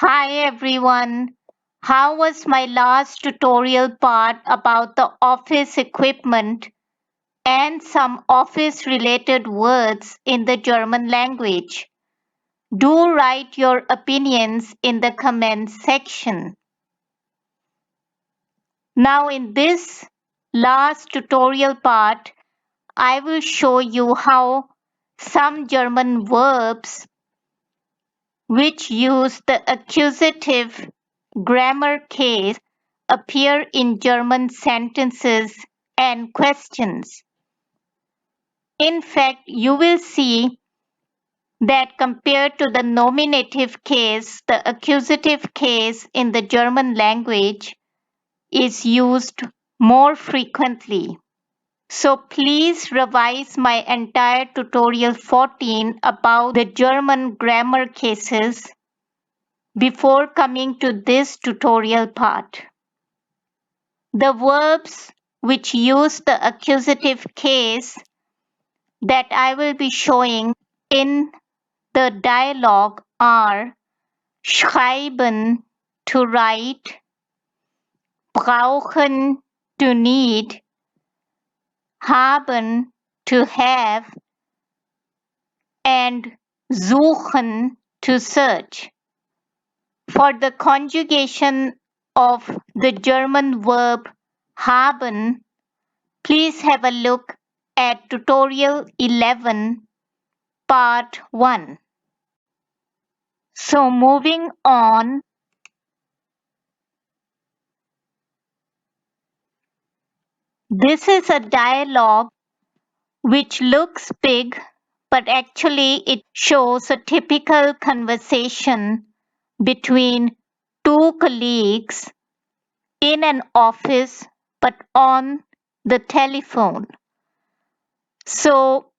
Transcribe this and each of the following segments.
Hi everyone. How was my last tutorial part about the office equipment and some office related words in the German language? Do write your opinions in the comments section. Now in this last tutorial part, I will show you how some German verbs which use the accusative grammar case appear in German sentences and questions. In fact, you will see that compared to the nominative case, the accusative case in the German language is used more frequently. So please revise my entire tutorial 14 about the German grammar cases before coming to this tutorial part. The verbs which use the accusative case that I will be showing in the dialogue are schreiben, to write, brauchen, to need, haben, to have, and suchen, to search. For the conjugation of the German verb haben, please have a look at tutorial 11, part 1. So moving on, this is a dialogue which looks big, but actually it shows a typical conversation between two colleagues in an office but on the telephone. So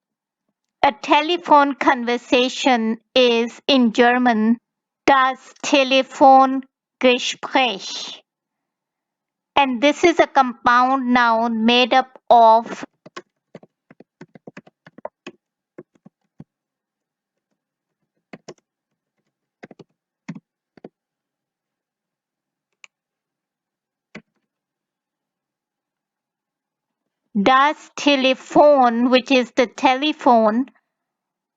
a telephone conversation is in German das Telefongespräch. And this is a compound noun made up of das Telefon, which is the telephone,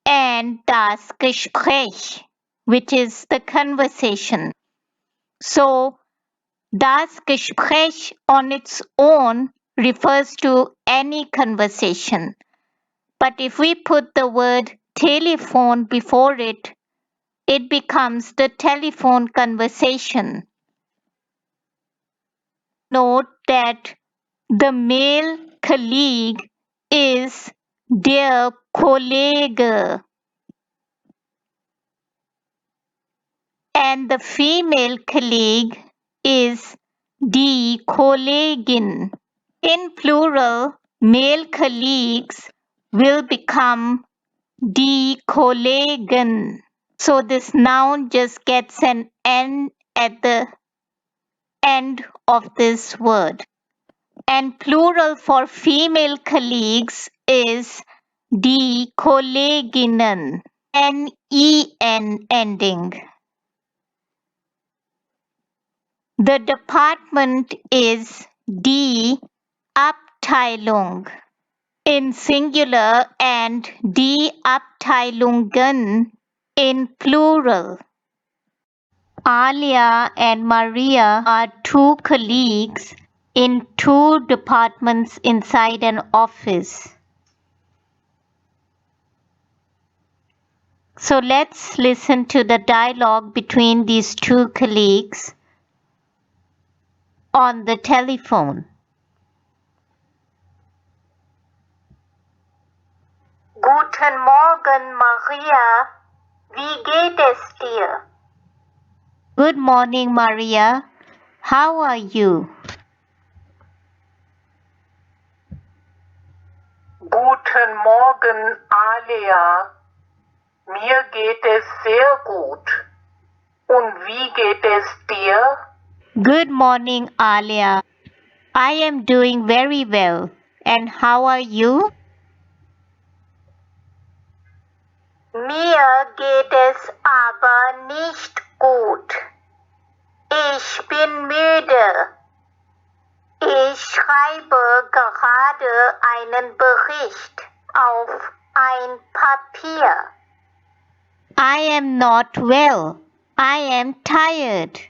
and das Gespräch, which is the conversation. So, das Gespräch on its own refers to any conversation. But if we put the word telephone before it, it becomes the telephone conversation. Note that the male colleague is der Kollege and the female colleague is die Kollegin. In plural, male colleagues will become die Kollegen. So this noun just gets an N at the end of this word. And plural for female colleagues is die Kolleginnen, N-E-N ending. The department is die Abteilung in singular and die Abteilungen in plural. Alia and Maria are two colleagues in two departments inside an office. So let's listen to the dialogue between these two colleagues on the telephone. Guten Morgen, Maria. Wie geht es dir? Good morning, Maria. How are you? Guten Morgen, Alia. Mir geht es sehr gut. Und wie geht es dir? Good morning, Alia. I am doing very well. And how are you? Mir geht es aber nicht gut. Ich bin müde. Ich schreibe gerade einen Bericht auf ein Papier. I am not well. I am tired.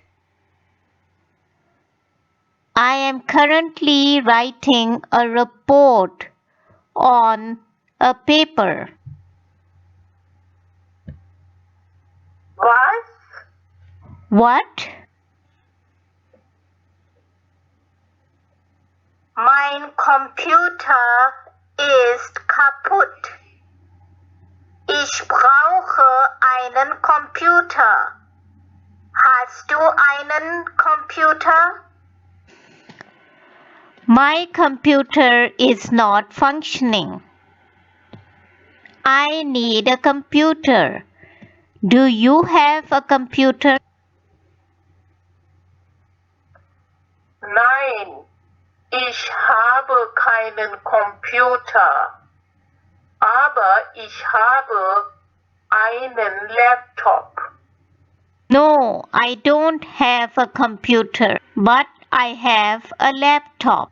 I am currently writing a report on a paper. Was? What? Mein Computer ist kaputt. Ich brauche einen Computer. Hast du einen Computer? My computer is not functioning. I need a computer. Do you have a computer? Nein, ich habe keinen Computer. Aber ich habe einen Laptop. No, I don't have a computer, but I have a laptop.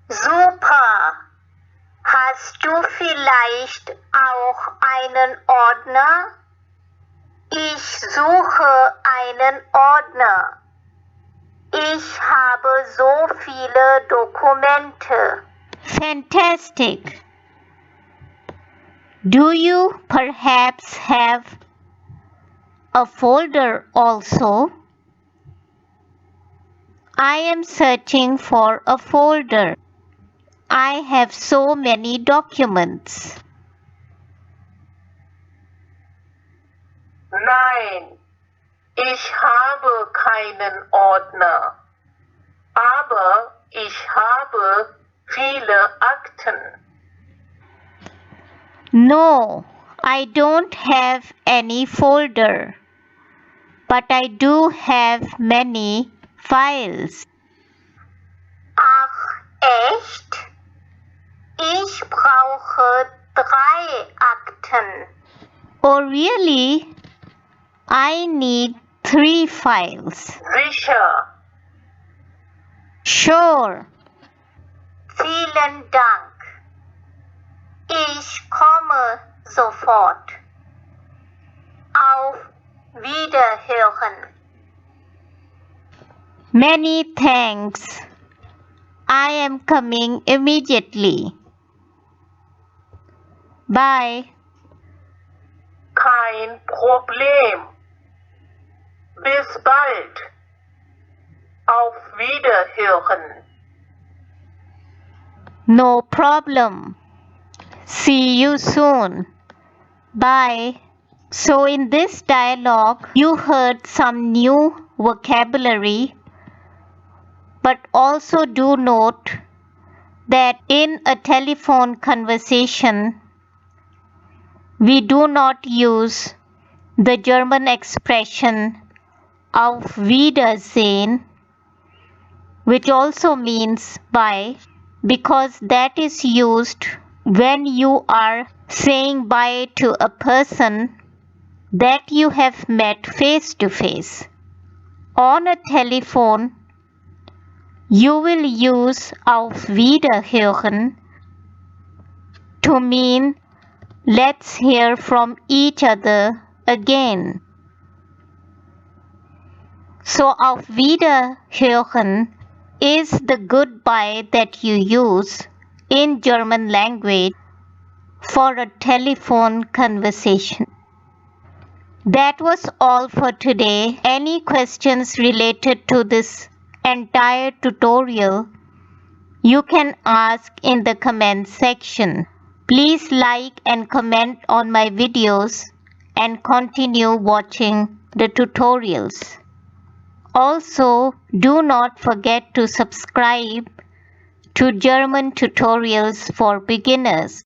Super! Hast du vielleicht auch einen Ordner? Ich suche einen Ordner. Ich habe so viele Dokumente. Fantastic! Do you perhaps have a folder also? I am searching for a folder. I have so many documents. Nein, ich habe keinen Ordner. Aber ich habe viele Akten. No, I don't have any folder, but I do have many files. Ach, echt? Ich brauche 3 Akten. Oh, really? I need 3 files. Sicher. Sure. Vielen Dank. Ich komme sofort. Auf Wiederhören. Many thanks. I am coming immediately. Bye. Kein Problem. Bis bald. Auf Wiederhören. No problem. See you soon. Bye. So in this dialogue, you heard some new vocabulary, but also do note that in a telephone conversation, we do not use the German expression auf Wiedersehen, which also means bye, because that is used when you are saying bye to a person that you have met face to face. On a telephone, you will use auf Wiederhören to mean let's hear from each other again. So auf Wiederhören is the goodbye that you use in German language for a telephone conversation. That was all for today. Any questions related to this entire tutorial, you can ask in the comment section. Please like and comment on my videos and continue watching the tutorials. Also, do not forget to subscribe to German tutorials for beginners.